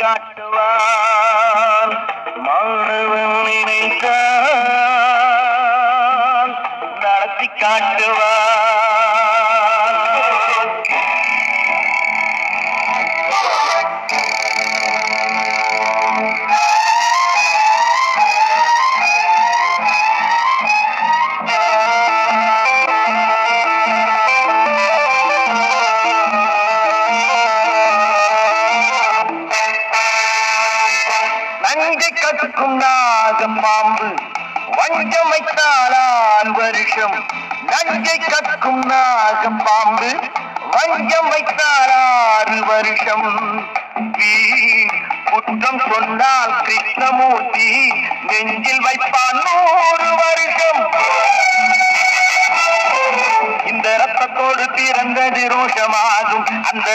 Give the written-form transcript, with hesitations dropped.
காட்டுவான் மாணவன் நினைத்தான் நடத்தி காட்டுவான். நஞ்சை கற்கும் நாகம் பாம்பு வஞ்சம் வைத்தாலான் வருஷம். நஞ்சை கற்கும் நாகம் பாம்பு வஞ்சம் வைத்தாலாறு வருஷம். குற்றம் சொன்னால் கிருஷ்ணமூர்த்தி நெஞ்சில் வைப்பான் 100 வருஷம். இந்த ரத்தத்தோடு பிறந்தது ரோஷமாகும் அந்த